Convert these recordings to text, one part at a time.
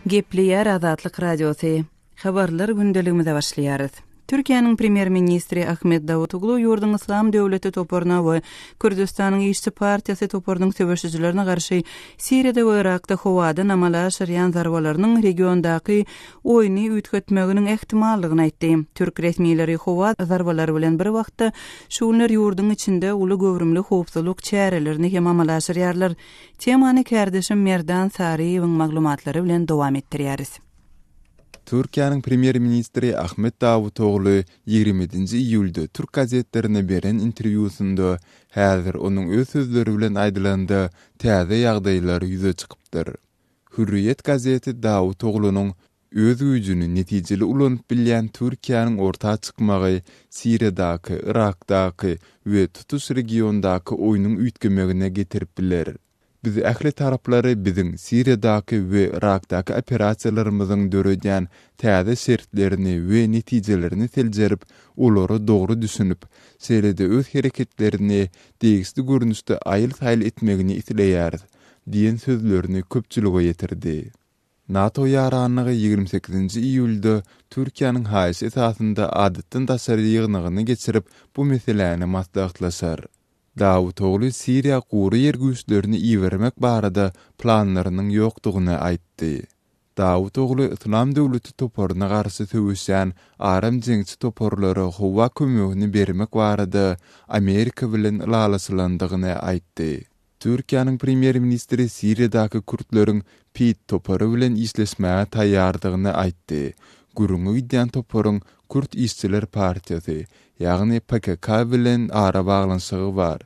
Gepleýär Azatlyk Radiosy. Habarlar gündeligimizde başlaýarys. Türkiýanyň premier ministri Ahmet Davutoglu ýurdun Islam döwleti toporuna we Kürdistanyň işçi partiýasy toporunyň söwüşçilerine garşy Siriýada we Irakda howada namala şerýän zarwalarynyň regiondaky oýny üýtgetmeginiň ehtimallygyny aýtdy. Türk resmiýetleri howa zarwalary bilen bir wagtda şuňlar ýurdun içinde uly gowrumly howpsuzlyk çärelerini hem amalaşyrýarlar. Temany kardeşim Merdan Sariýewiň maglumatlary bilen dowam etdirýäris. Türkiýanyň premier ministri Ahmet Davutoglu 20-nji iýulda Türk gazetlerine beren interwýusynda häzir onuň öz sözleri bilen aýdylanda täze ýagdaýlar ýüze çykypdyr. Hürriyet gazeti Davutoglunyň öz güýjüni netijeli ulanyp bilýän Türkiýanyň orta çykmagy Siriýadaky, Irakdaky we tutuş regiondaky oýnyň üýtgemegine getirip biler. Biz ähli taraplary biziň Siriýadaky we Irakdaky operasiýalarymyzyň döredýän täze şertlerini we netijelerini seljerip, olary dogry düşünüp, serede öz hereketlerini degişli görnüşde aýyl-saýyl etmegini isleýär, diýen sözlerini köpçülige ýetirdi. NATO ýaranlygy 28-nji iýulda Türkiýanyň haýsy esasynda adatdan daşary ýygnygyny geçirip, bu meseleni maslahatlaşar. Davutoglu Siriýa gury ýer güýçlerini iýermek barada planlarynyň ýokdugyny aýtdy. Davutoglu Islam döwleti toporuna garşy söwüşýän aram jeňçi toporlary howa kömegini bermek barada Amerika bilen lalaşylandygyny aýtdy. Türkiýanyň premier ministri Siriýadaky Kürtleriň PYD toporu bilen işleşmäge taýýardygyny aýtdy. Gürüňi gidýän toporuň Kürt işçiler partiýasy, ýagny PKK bilen ara baglanşygy bar.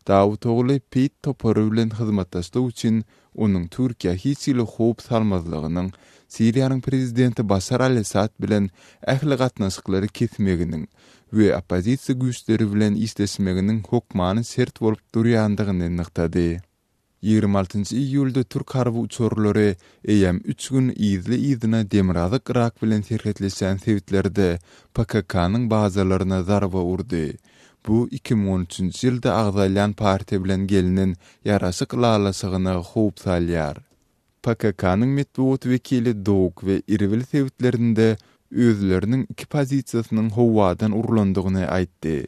Davutoglu PYD toporu bilen hyzmatdaşlyk üçin onuň Türkiýa hiç ýyly howp salmazlygynyň, Siriýanyň prezidenti Başar al-Esad bilen ähli gatnaşyklary kesmeginiň we opozisiýa güýçleri bilen işleşmeginiň hukmany sert bolup durýandygyny nyktady. 26-njy iýulda Türk harby uçurlary eýem 3 gün izli Demirazak Irak bilen serhetleşen sewitlerde PKK-nyň bazalaryna zarba urdy. Bu 2013-nji ýylda agzalyan partiýa bilen gelinen ýaraşyk lalaşygyna howp salýar. PKK-nyň medeniýet wekili Dowg we Irbil sewitlerinde özleriniň iki pozisiýasynyň howadan urlandygyny aýtdy.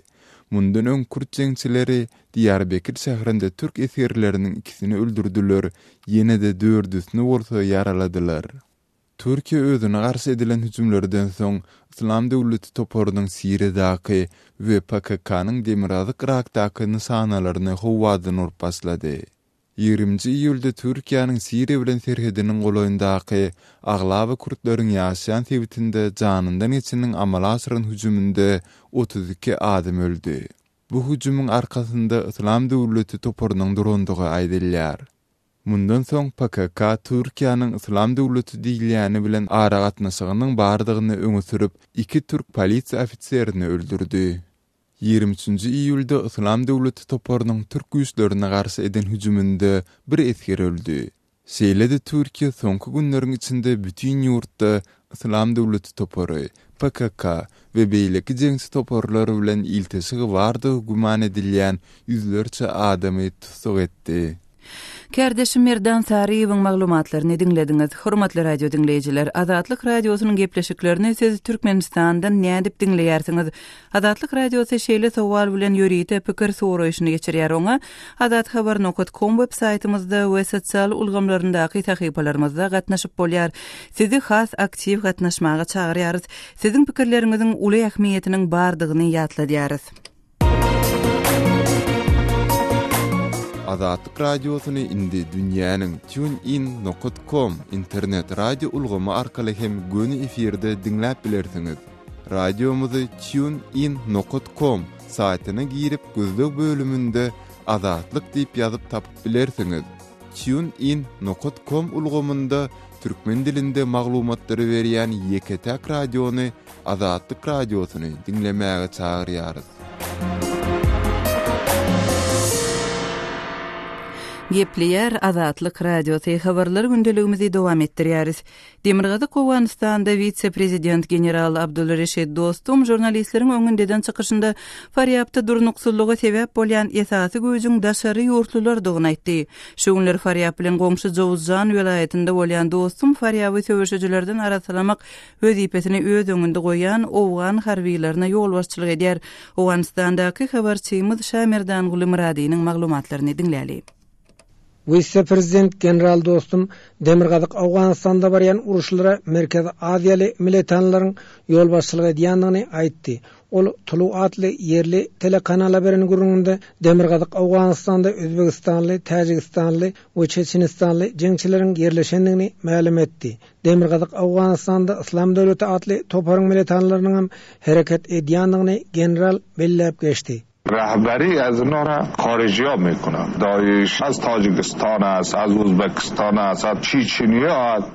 Mundan öň Kürt jeňçileri Diyarbekir şäherinde Türk eserleriniň ikisini öldürdüler, ýene-de 4-üsini bolsa yaraladylar. Türkiýe özüne garşy edilen hüjümlerden soň Islam döwleti toporunyň Siriýadaky we PKK-nyň Demirazak Irakdaky nysanalarını howadan urup başlady. 20-nji iýulda Türkiýanyň Siriýa bilen serhediniň golaýyndaky Aglaby Kürtleriň ýaşaýan sewitinde janyndan geçiniň amala aşyran hüjüminde 32 adam öldü. Bu hüjümüň arkasynda Islam döwleti toporunyň durandygy aýdylýar. Mundan soň PKK Türkiýanyň Islam döwleti diýilýäni bilen ara gatnaşygynyň bardygyny öňe sürüp 2 türk polisiýa ofitserini öldürdi. 23-nji iýulda Islam döwleti toporunyň türk güýçlerine garşy eden hüjüminde bir esker öldü. Şeýle-de Türkiýe soňky günleriň içinde bütün ýurtda Islam döwleti topory, PKK we beýleki jeňçi toporlary bilen iltisagy bardygy guman edilýän ýüzlerçe adamy tutsak etdi. Kardeşim Merdan Sariýewiň maglumatlaryny dinlediňiz. Hormatly radio dinleýijiler, Azatlyk Radiosynyň gepleşiklerini siz Türkmenistandan nädip dinleýärsiňiz? Azatlyk Radiosu şeýle sowal bilen ýörite pikir soraýyşyny geçirýär oňa. azathabar.com web saýtymyzda we sosial ulgamlaryndaky sahypalaryňyzda gatnaşyp bolýar. Sizi has aktiv gatnaşmaga çagyrýarys. Siziň pikirleriňiziň uly ähmiýetiniň bardygyny ýatladýarys. Azatlyk Radiosyny indi dünýäniň tunein.com internet radio ulgamy arkaly hem göni efirde dinläp bilersiňiz. Radiomuzy tunein.com saýtyna girip gözlük bölüminde Azatlyk diýip ýazyp tapyp bilersiňiz. tunein.com ulgamynda türkmen dilinde maglumatlary berýän ýeketäk radiony Azatlyk Radiosyny dinlemäge çagyrýarys. Gepleyer Azatlyk Radiosu habarlar gündeligimizi dowam etdirýäris. Demirgazy Owganystanda vice-prezident general Abdulreşid Dostum jurnalistleriň öňündeden çykyşynda Faryapda durnuksullyga sebäp bolýan esasy göjüň daşary ýurtlulardygyny aýtdy. Şu günler Faryap bilen goňşy Jowuzjan welaýatynda bolýan Dostum Faryaby söwüşçilerden arasalamak wezipesini öz öňünde goýan Owgan harbiýlerine ýolbaşçylyk edýär. Owganystandaky habarçymyz Şamerdan Gulmuradynyň maglumatlaryny dinläli. Vice-prezident general Dostum Demirgazyk Owganystanda barýan uruşlara Merkez Aziýaly militanlaryň ýolbaşçylyk edýändigini aýtdy. Ol Tulu adly yerli telekanala beren gurulmada Demirgazyk Owganystanda Özbegistanly, Tajikistanly we Çeçenistanly jeňçileriň yerleşendigini ma'lum etdi. Demirgazyk Owganystanda Islam döwleti adly toparyň militanlarynyň hereket edýändigini general belläp geçdi. رهبری از اونا را خارجی ها میکنن. داعش از تاجیکستان است، از ازبکستان است، از چیچنیه است.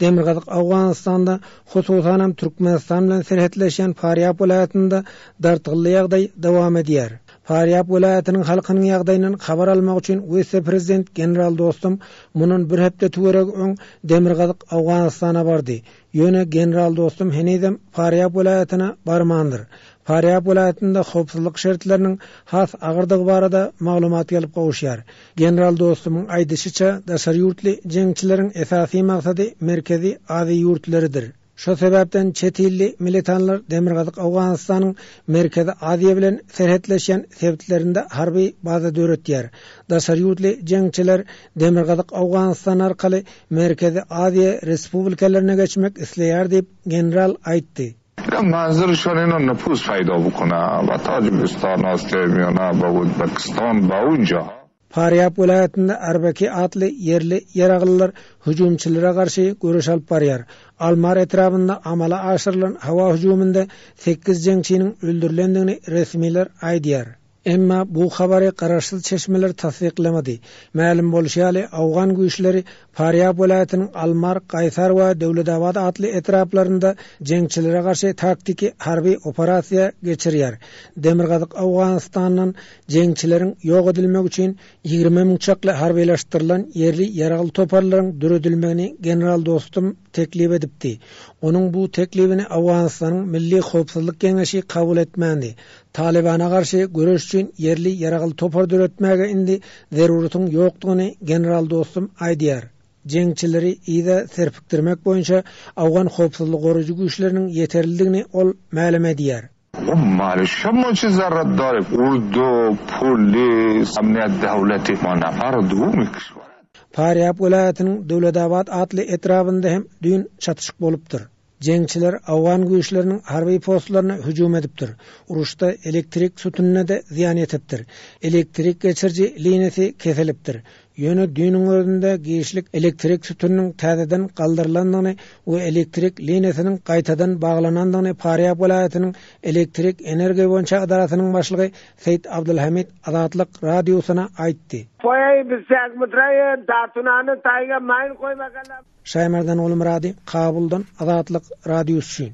Demirgazyk Owganystanda hususan Türkmenistan bilen serhetleşen Faryap welaýatynda dartygly ýagdaý dowam edýär. Faryap welaýatynyň halkynyň ýagdaýyndan habar almak üçin vice-prezident general Dostum munun bir hepde töwereg öň Demirgazyk Owganystana bardy. Ýöne general Dostum henizem Faryap welaýatyna barmandyr. Faryap welaýatynda howpsuzlyk şertleriniň has agyrdygy barada maglumat gelip gowuşýar. General Dostumyň aýdyşyça, daşary ýurtly jeňçileriň esasy maksady merkezi Aziýa ýurtleridir. Şo sebäpden çet illi militanlar Demirgazyk Owganystanyň merkezi Aziýa bilen serhetleşen sebitlerinde harby baza döretýär. Daşary ýurtly jeňçiler Demirgazyk Owganystan arkaly merkezi Aziýa respublikalaryna geçmek isleýär diýip general aýtdy. منظورشون اینو نفوذ پیدا بکنه و تاجیکستان است میانه با ازبکستان با اونجا. Faryap welaýatynda Arbaki adly yerli ýaraglylar hüjumçylary garşy görüş alyp barýar. Almar etrafynda amala aşyrylan hawa hüjumynda 8 jeňçiniň öldürilendigini resmiler aýdýar. Emma bu habary garaşsyz çeşmeler tasdiklemedi. Ma'lum bolýaly, Awgan güýçleri Faryap welaýatynyň Almar, Gaýsar we Döwledabad adly etraplarynda jeňçilere garşy taktiki harby operasiýa geçirýär. Demirgazyk Owganystanyň jeňçileriň ýok edilmek üçin 20 000 çakly harbylaşdyrylan yerli ýaragly toparlaryň döredilmegini general Dostum teklip edipdi. Onuň bu teklibini Awganystanyň Milli Howpsuzlyk Geňeşi kabul etmändi. Talibana garşy görüş üçin yerli ýaragly topar döretmäge indi zeruratyň ýokdugyny general Dostum aýdýar. Jeňçileri ýa-da serpikdirmek boýunça Awgan howpsuzlyk goruju güýçleriniň ýeterliligini ol ma'lum edýär. معلش ما چه ضرورت داره اردو پلیس امنیت دولتی ما نمردم کشور. Faryap welaýatynyň Döwledabad adly etrafynda hem düň çatışyk bolupdyr. Jeňçiler Awgan güýçleriniň harby postlaryna hüjum edipdir. Uruşda elektrik sütununa da ziyan etipdir. Elektrik geçirji liniýasy kesilipdir. Ýöne düýnüň özünde giýişlik elektrik sütunynyň täzeden galdyrylanyny we elektrik liniýasynyň gaýtadan baglanandygyny Faryap welaýatynyň elektrik energiýa boýunça adaratynyň başlygy Seyit Abdulhamid Azatlyk radiosyna aýtdy. Şaýmardan Gulmurady, Kabuldan Azatlyk radiosu.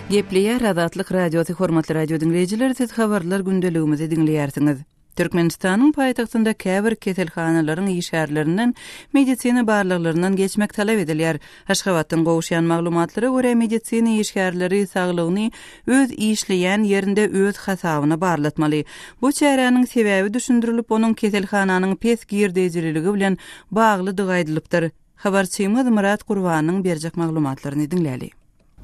Gepleyer Azatlyk Radiosu hormatly radio dinleýijiler, siz habarlar gündeligimizi dinleýärsiňiz. Türkmenistanyň paýtagtynda käbir keselhanalaryň işärlerinden medisina barlyklaryndan geçmek talap edilýär. Aşgabatdan gowuşan maglumatlary görä medisina işärleri saglygyny öz işleýän ýerinde öz hasabyna barlatmaly. Bu çäräniň sebäbi düşündirilip onuň keselhananyň pes girdejiligi bilen baglydygy aýdylypdyr. Habarçymyz Murat Gurbanyň berjek maglumatlaryny dinläli.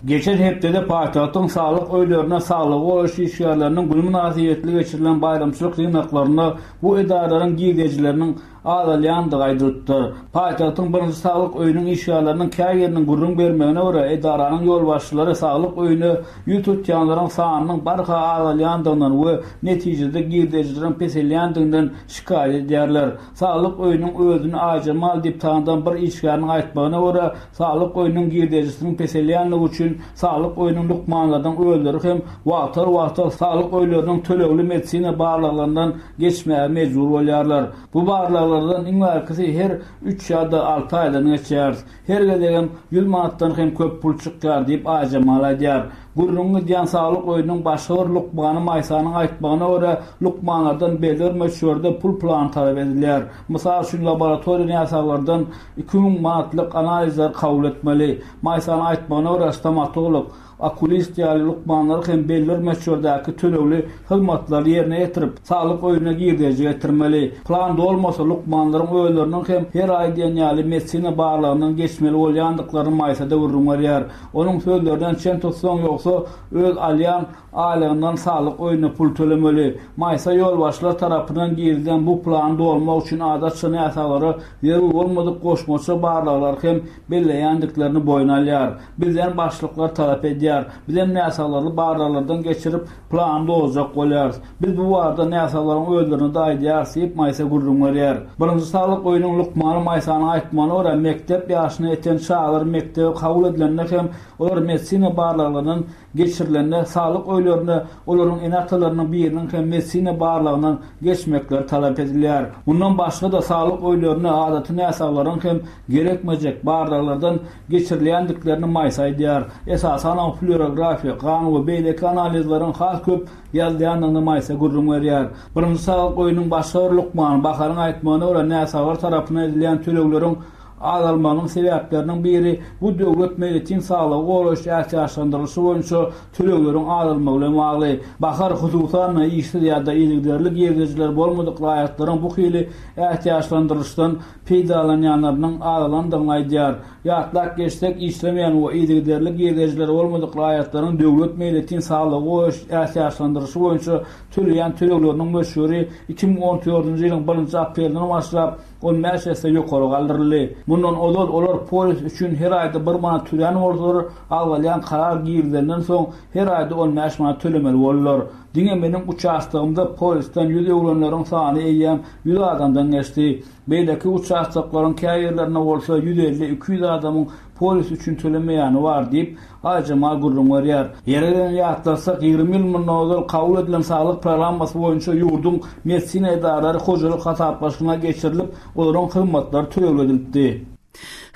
Geçen hepdede paýtagtyň saglyk öýlerine saglyk goýuş işgärleriniň gün münasibetli geçirilen bayramçylyk ýygnaklarına bu edaralaryň giýdejileriniň ağlayandygy aýdypdyr. Paýtagtyň birinji saglyk öýüniň işgärleriniň käýeriniň gurrun bermegine görä edaranyň ýolbaşçylary saglyk öýüni ýututýanlaryň sanynyň barha ağlayandygyny we netijede giýdejileriň peselýändiginden şikaýet edýärler. Saglyk öýüniň özüni ajamal diýip tanıdan bir işgärniň aýtmagyna görä saglyk öýüniň giýdejisiniň peselýänligi üçin saglyk öýüniň lukmanlardan öldürip hem wagtar saglyk öýleriniň tölegli medisina barlyklaryndan geçmäge mejbur bolýarlar. Bu barlyklar İngilizce her 3 ýa-da 6 aýdan geçýär. Her gelegen 100 manatdan hem köp pul çykýar diýip ajamal aýdýar. Gurrungy diýen saglyk oýunyň başga bir Lukmany Maysanyň aýtmagyna görä Lukmanlardan beler meşhurda pul plan talap edilýär. Mysal üçin laboratoriýa näsalardan 2000 manatlyk analizler kabul etmeli. Maysanyň aýtmagyna görä stomatolog okulist ýaly Lukmanlar hem beller meşhurdaky tölegli hyzmatlary ýerine ýetirip saglyk oýunyna girdiňi getirmeli. Plan bolmasa Lukmanlaryň öýleriniň hem her aý diýen ýaly medisina barlygynyň geçmeli bolýandyklaryny Maysada urrunýar. Onuň sözlerinden çen tutsaň ýoksa öz alýan aýlygyndan saglyk oýunyna pul tölemeli. Maysa ýolbaşçylar tarapyndan girilden bu plan dolmak üçin adatça näsalary ýeri bolmadyk goşmaça barlyklar hem belleýändiklaryny boýuna alýar. Bizden başlyklar talap edýär. Bilen näsalary barlyklardan geçirip plan dozak bolýar. Biz bu arada näsalaryň öýlerini daýdýar diýip Maysa gurrunýar. Birinji saglyk oýunyň Lukmany Maysanyň aýtmagyna görä mektep ýaşyna eten şagir mektebe kabul edilenler hem olar medisina barlygynyň geçirilenler saglyk oýlaryny olaryň enatalarynyň biriniň hem medisina barlygynyň geçmekleri talap edilýär. Bundan başga da saglyk oýlaryny adaty näsalaryň hem gerekmejek barlyklardan geçirilýändiklerini Maysa aýdýar. Esasan flüorografiýa, kan we beýleki analizlaryň has köp ýazýandygyny Maysa gurrunýar. Birinji saglyk oýunyň başga bir Lukman Bakaryň aýtmagyna görä näsalar tarapyndan edilen tölegleriň azalmanyň sebäpleriniň biri bu döwlet milletin saglygy golaş ýaşandyrysy boýunça tölegleriň azalmagy bilen bagly. Bakar hususan ýyşdy ýa-da ýygyderlik ýerleşler bolmadyk laýatlaryň bu hili ýaşandyrysdan peýdalanýanlarynyň azalandygyny aýdýar. Ýatlak geçsek işlemeýän we ýygyderlik ýerleşler bolmadyk laýatlaryň döwlet milletin saglygy golaş ýaşandyrysy boýunça töleýän tölegleriň meşhuri 2014-nji ýylyň 1-nji aprelinden başlap 15 ýaşa ýokary galdyryldy. Bundan olar polis üçin her aýda 1 manat tölen bolsalar, awalyan karar girilenden soň her aýda 15 manat tölemeli bolurlar. Diňe meniň uçastygymda polisden 100 ýöwrenleriň sany eýýäm 100 adamdan geçdi. Beýleki uçastyklaryň käýerlerine bolsa 150-200 adamyň polis üçin tölemeýäni bar diýip aýjamal gurrunýar. Ýerden ýatlarsak 20 milyon kabul edilen saglyk programmasy boýunça ýurdun medisina edaralary hojalyk hasaplaşyna geçirilip olaryň hyzmatlary tölegildi.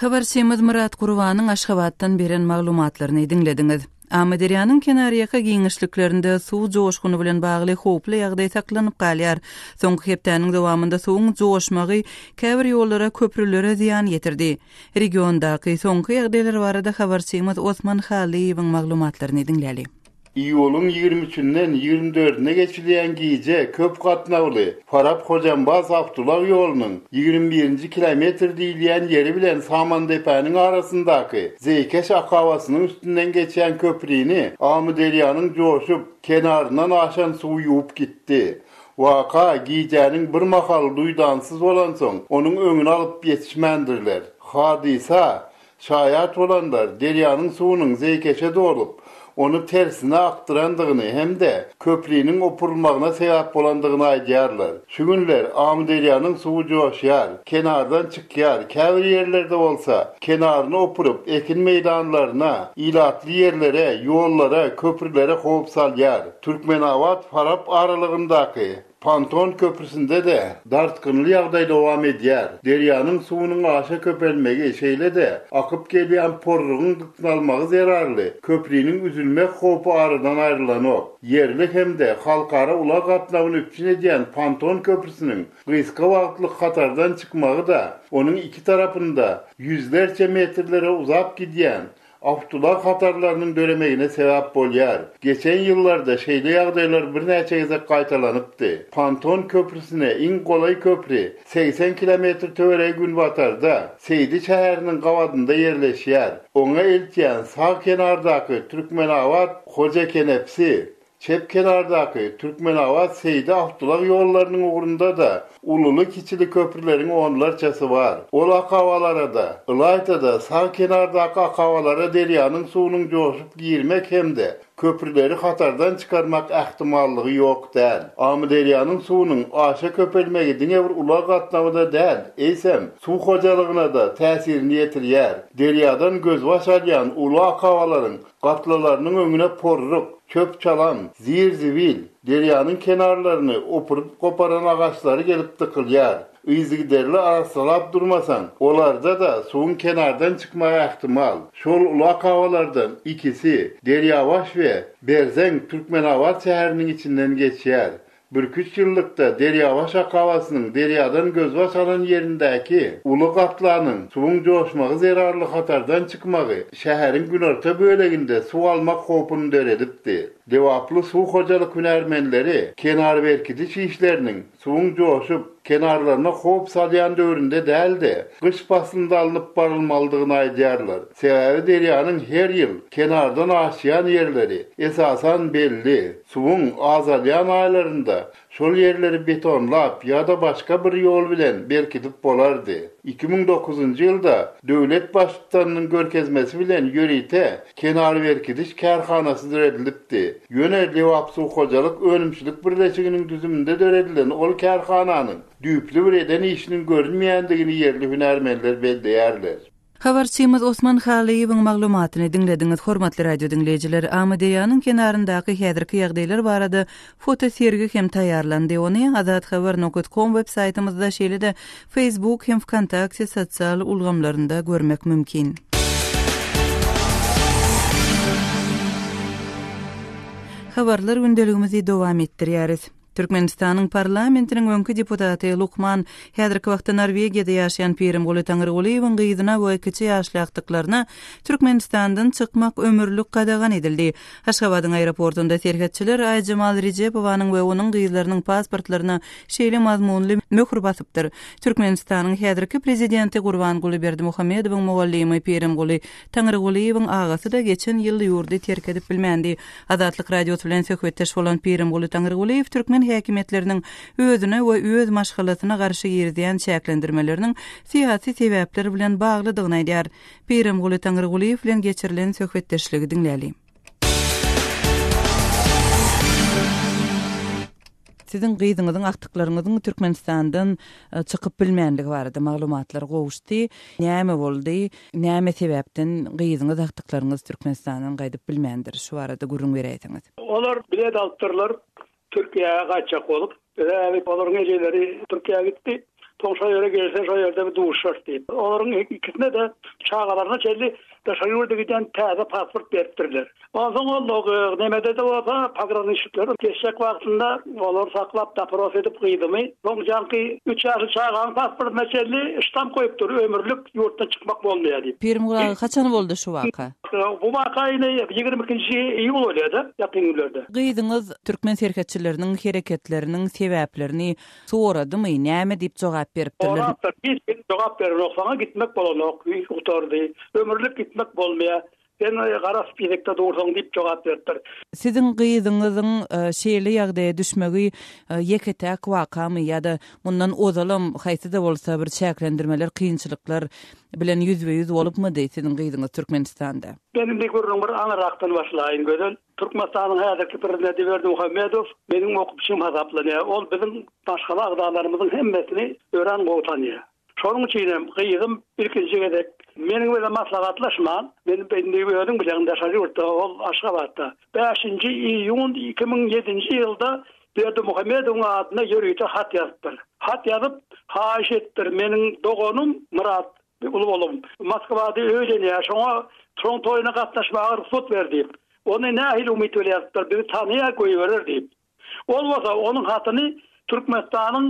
Habar Semid Murat Gurbanyň Aşgabatdan beren maglumatlaryny dinlediňiz. Amaderyanyň kenariyaka giňişliklerinde suw joşguny bilen bagly hoply ýagdaý saklanyp galýar. Soňky hepdeniň dowamında suwuň joşmagy käbir ýollara, köprülere ziýan ýetirdi. Regiondaky soňky ýagdaýlar barada Habar Semid Osman Haliýewiň maglumatlaryny dinläli. İýulyň 23-den 24-ne geçilen giýje köp gatnawly Farap-Hojanbaz Abdullah ýolunyň 21-nji kilometr diýilýän ýeri bilen Samandepäniň arasyndaky Zeykeş akawasynyň üstünden geçen köprüni Amuderyanyň joşup kenaryndan aşan suw ýuwup gitdi. Waka giýjäniň bir mahal duýdansyz bolan soň onuň öňüne alyp ýetişmendirler. Hadisa şaýat bolanlar derýanyň suwunyň Zeykeşe dorup onu tersine aktırandygyny hemde köprüniň opurulmagyna sebäp bolandygyny aýdýarlar. Şu günler Amuderyanyň suwu joşýar, kenardan çykýar. Käbir ýerlerde bolsa kenaryny opurup ekin meýdanlaryna, ilatly ýerlere, ýollara, köprülere hop salýar. Türkmenawat Farap aralygyndaky Panton köprüsinde de dartkynly ýagdaý dowam edýär. Derýanyň suwunyň aşa köpelmegi şeýle de akyp gelýän porrugyň dıknalmagy zerarly. Köprüniň üzülmek hopy aradan aýrylanok. Yerli hemde halkara ulak gatnawyny üçin edýän Panton köprüsiniň gyska wagtlyk hatardan çykmagy da onuň iki tarapynda yüzlerce metrlere uzap gidýän Abdullah hatarlarının dönemegine sebäp bolýar. Geçen ýyllarda şeýle ýagdaýlar bir näçe gezek gaýtalanypdy. Panton köprüsine iň golay köprü 80 kilometr töwereg gün batarda Seydi şäheriniň gawatynda ýerleşýär. Oňa eltýän sağ kenardaky Türkmenawat Hoja Kenepsi, çep kenardaky Türkmenawat Seydi Abdullah ýollarynyň ugrunda da ululu kiçili köprüleriň onlarçasy bar. Ol akawalara da, Ilaytada sağ kenardaky akawalara derýanyň suwunyň joşup girmek hemde köprüleri hatardan çıkarmak ähtimallygy ýok däl. Amuderyanyň suwunyň aşa köpelmegi diňe bir ulak gatnawyda däl, eýsem suw hojalygyna da täsirini ýetirýär. Derýadan göz başalýan ulak akawalaryň gatlalarynyň öňüne porruk, çöp çalan, zir-zibil, derýanyň kenarlaryny opurup koparan agaçlary gelip tykylýar. ıyzygiderli arasalap durmasan, olarda da suwun kenardan çıkmagy ihtimal. Şol ulak hawalardan ikisi Deryavaş we Berzen Türkmenawat şäheriniň içinden geçýär. 1-3 ýyllykda Deryavaş akawasynyň deryadan gözbaş alan ýerindäki uly gatlanyň suwun joşmagy zerarly hatardan çykmagy şäheriň günorta böleginde suw almak hopuny döredipdi. Dewaply suw hojalyk hünärmenleri kenar berkitiş işleriniň suwun joşup kenarlarına hop salyan döwründe däldi. Kış faslynda alınıp barylmalydygyny aýdýarlar. Sebäbi derýanyň her ýyl kenardan aşýan ýerleri esasan belli. Suwun azalyan aýlarynda şol ýerleri betonlap ýa-da başga bir ýol bilen berkitip bolardy. 2009-njy ýylda döwlet başlygynyň görkezmesi bilen ýörite kenar berkitiş kärhanasy düredilipdi. Ýöne Lewap suw hojalyk önümçilik birleşiginiň düzüminde döredilen ol kärhananyň düýpli bir eden işiniň görünmeýändigini ýerli hünärmenler belleýärler. Habarçymyz Osman Haliýewiň maglumatyny dinlediňiz, hormatly radio dinleýijiler. Amadeýanyň kenaryndaky häzirki ýagdaýlar barada foto sergi hem taýýarlandy. Ony azathabar.com web saytymyzda şeýle-de Facebook hem Wkontakte sosial ulgamlarynda görmek mümkin. Habarlar gündeligimizi dowam etdirýäris. Türkmenistanyň parlamentiniň öňkü deputaty Lukman häzirki wagtda Norwegiýada ýaşaýan Pirim Guly Taňrygulyň gyzyna we kiçi ýaşlykdyklaryna Türkmenistandan çykmak ömürlük gadagan edildi. Aşgabatyň aeroportunda serhetçiler Aýjamal Rejepowanyň we onuň gyzlarynyň pasportlaryna şeýle mazmunly möhür basypdyr. Türkmenistanyň häzirki prezidenti Gurbanguly Berdimuhammedowyň mugallimy Pirim Guly Taňrygulyň agasy da geçen ýyl ýurdy terk edip bilmändi. Azatlyk radiosu bilen söhbetdeş bolan Pirim Guly Taňryguly Türkmen häkimetleriniň özüne we öz maşgalatyna garşy ýerdiýän çäklendirmeleriniň syýasy sebäpleri bilen baglydygyny aýdýar. Pirim Guly Taňryguly bilen geçirilen söhbetdeşligi dinläli. Sizin gyzyňyzyň aktyklaryňyzyň Türkmenistandan çykyp bilmänligi barada maglumatlar gowuşdy. Näme boldy? Näme sebäpden gyzyňyz aktyklaryňyz Türkmenistandan gaýdyp bilmändir? Şu barada gurrun bereýsiňiz. Olar bilet altypdyrlar. Türkiýe'ye gaçak bolup, olaryň ejeleri Türkiýe'ye gitdi. Toňşa ýere gelse, şo ýerde bir duş şartdy. Olaryň ikisine de çağalaryna çelli daşary ýerde giden täze pasport beripdirler. Ondan soň nemede de bolsa pograniçnikler geçek wagtynda olar saklap da prof edip gydymy. Soň janky 3 ýaşly çağan pasportyna çelli ştamp goýup dur, ömürlük ýurtdan çykmak bolmaýar diýip. Pirim Guly kaçan boldy şu waka? Bu waka 22-nji iýul bolýardy, ýakyn ýyllerde. Gyzyňyz Türkmen serhetçileriniň hereketleriniň sebäplerini soradymy? Näme diýip jogap beripdirler? Biz jogap berýär, gitmek bolanok, utardy, ömürlük gitmek bolmaýar. Ben garas bizekde dursaň diýip jogap beripdir. Sizin gyzyňyzyň şeýle ýagdaýa düşmegi ýeketäk wakamy ýa-da mundan ozalam haýsy da bolsa bir çäklendirmeler, kynçylyklar bilen ýüzbe-ýüz bolupmy sizin gyzyňyz Türkmenistanda? Benim de görürüm bir anaraktan başlaýyn gören. Türkmenistanyň häzirki prezidenti Berdimuhammedow meniň okupşym hasaplanýar. Ol bizim başga agdalarymyzyň hemmesini ören gowtanýar. Şonuň üçin gyzym ilkinji gedek meniň bilen maslahatlaşman, benim öňüň bilen daşary ýurtda, ol Aşgabatda. 5-nji iýun 2007-nji ýylda Berdimuhammedowyň adyna ýörüýte hat ýazdyr. Hat ýazyp, haýyş etdir, meniň dogonum Murat uly bolum Moskwada öýlenýär, şoňa Tron toýuna gatnaşmagy ruhsat berdi. Ony nähil umyt edýärdir, bir tanyýa goýuberer diýip. Ol bolsa onuň hatyny Türkmenistanyň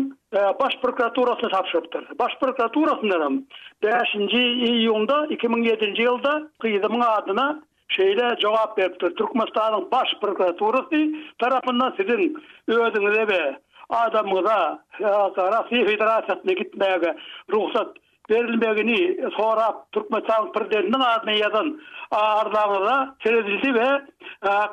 baş prokuraturasyna tapşyrdyr. Baş prokuraturasyndan 5-nji iýunda 2007-nji ýylda gyzymyň adyna şeýle jogap beripdir. Türkmenistanyň baş prokuraturasy tarapyndan sizin özüňize we adamyňyza Russiýa Federasiýasyna gitmäge ruhsat berilmegini sorap Türkmenistan prezidentiniň adyna ýazan ardaňyza seredildi we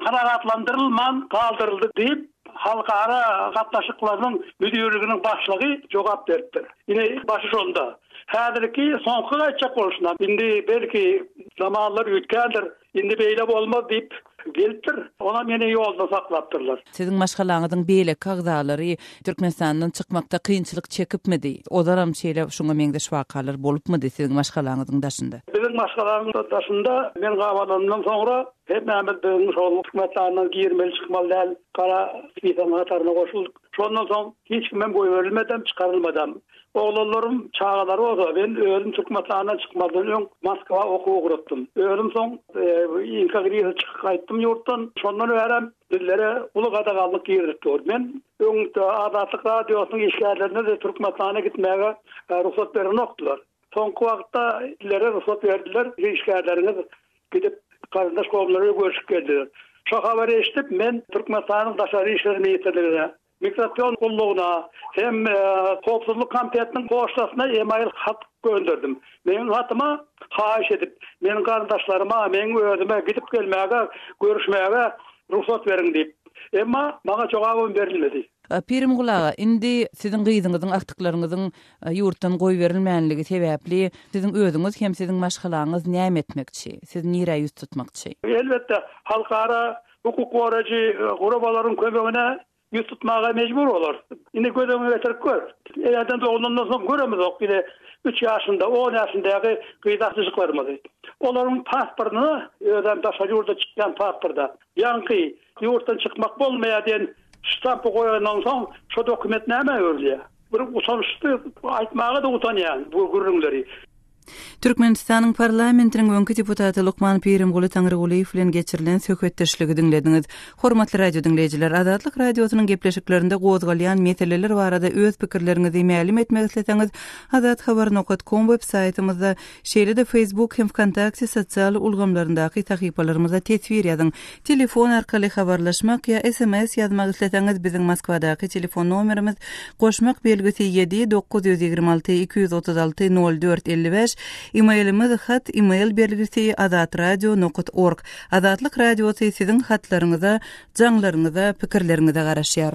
kanagatlandyrylman kaldyryldy diýip halkara gatnaşyklarynyň müdürliginiň başlygy jogap beripdir. Ine başı şonda. Häzirki soňky gaýtjak boluşna, indi belki zamanlar ötkendir, indi beýle bolmaz diýip gelipdir. Ona meni ýolda saklapdyrlar. Sizin maşgalaňyzyň beýle kagdalary Türkmenistandan çykmakda kynçylyk çekipmidi? Odaram şeýle şoňa meňde şwakalar bolupmydy sizin maşgalaňyzyň daşynda? Bizim maşgalaňyzyň daşynda men gawalandan soňra hepmämiz bizim şol Türkmenistandan girmeli çykmaly däl, kara spiýsan hatarına goşuldyk. Şondan soň hiç kimem goýuberilmeden, çykarylmadan Oğlanlarım çağaları oldu. Ben özüm Türkmenistan'dan çıkmadan ön Moskva okuw gurutdum. Özüm soň inkagriýa çykyp gaýtdym ýurtdan. Şondan öýrem dillere ulu gadagallyk girdik. Men öňde Azatlyk radiosynyň işgärlerine de Türkmenistana gitmäge ruhsat berenokdylar. Soňky wagtda dillere ruhsat berdiler. İşgärlerine gidip kardeş gowlary görüşip geldiler. Şo habary eşitip men Türkmenistanyň daşary işleri ministrligine Migration kulluğuna hem Kopsuzluk Komitetinin poştasına e-mail hat gönderdim. Benim hatıma haýyş edip, menin kardeşlerime, menin özüme gidip gelmäge, görüşmäge ruhsat verin deyip. Emma bana jogabym berilmedi. Pirim gulaga, indi sizin gyzyňyzyň aktyklaryňyzyň ýurtdan goý berilmänligi sebäpli sizin özüňiz hem sizin maşgalaňyz näme etmekçi, siz nire ýüz tutmakçy? Elbetde halkara hukuk goragy gurabalaryň kömegine yüz tutmağa mecbur olur. Yine gözümü getirip gör. Eğerden de ondan sonra göremiz yok. Bir de 3 yaşında, 10 yaşındaki kıyıdaşçılıklarımız. Onların pasportunu, öden taşa yurda çıkan pasportda, yankı, yurttan çıkmak olmaya diyen ştampı koyandan sonra şu dokument neyme örlüyor. Bu utanıştı, aytmağa da utanıyan bu gürrünleri. Türkmenistanyň parlamentiniň öňki deputaty Lukman Pirimguly Taňryguliýew bilen geçirilen söhbetdeşligi dinlediňiz. Hormatly radio dinleýijiler, Azatlyk radiosynyň gepleşiklerinde gozgalýan meseleler barada öz pikirleriňizi ma'lum etmek isleseňiz, azathabar.com web saytymyzda, şeýle-de Facebook hem Kontakty sosial ulgamlaryndaky sahypalarymyza tesvir ýazyň. Telefon arkaly habarlaşmak ýa SMS ýazmak isleseňiz biziň Moskwadaky telefon nomerimiz goşmak belgisi 7-926-236-04-55. E-mailimiz email belgisi azatradio.org. Azatlyk radiosy siziň hatlaryňyza, jaňlaryňyza, pikirleriňize garaşýar.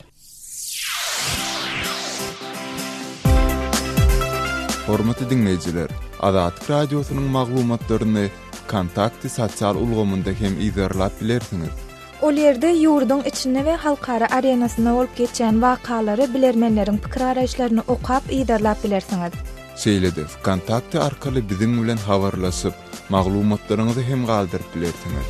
Hormatly dinleýijiler, Azatlyk radiosynyň maglumatlaryny Kontakty sosial ulgamynda hem izarlap bilersiňiz. Ol ýerde ýurduň içinde we halkara arenasyna bolup geçen wakalary bilermenleriň pikir araýşlaryny okap izarlap bilersiňiz. Şeýle-de Kontakty arkaly biziň bilen habarlaşyp, maglumatlaryňyzy hem galdyryp bilersiňiz.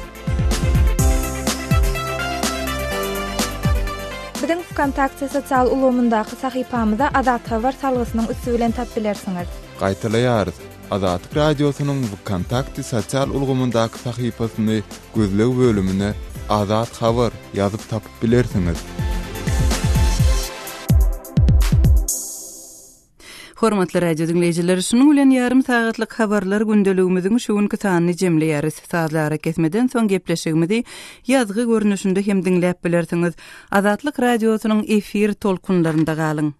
Biziň Kontakty sosial ulgamyndaky sahypamyza Azat Habar salgysynyň üstü bilen tap bilersiňiz. Gaýtalaýarys. Azatlyk radiosynyň Kontakty sosial ulgamyndaky sahypasyny gözlew bölümine Azat Habar ýazyp tapyp bilersiňiz. Hormatly radio dinleýijiler, şunuň bilen ýarym sagatlyk habarlar gündeligimiziň şu günkü sanyny jemleýäris. Saatlara kesmeden soň gepleşigimizi ýazgy görnüşinde hem dinläp bilersiňiz. Azatlyk radiosynyň efir tolkunlarynda galyň.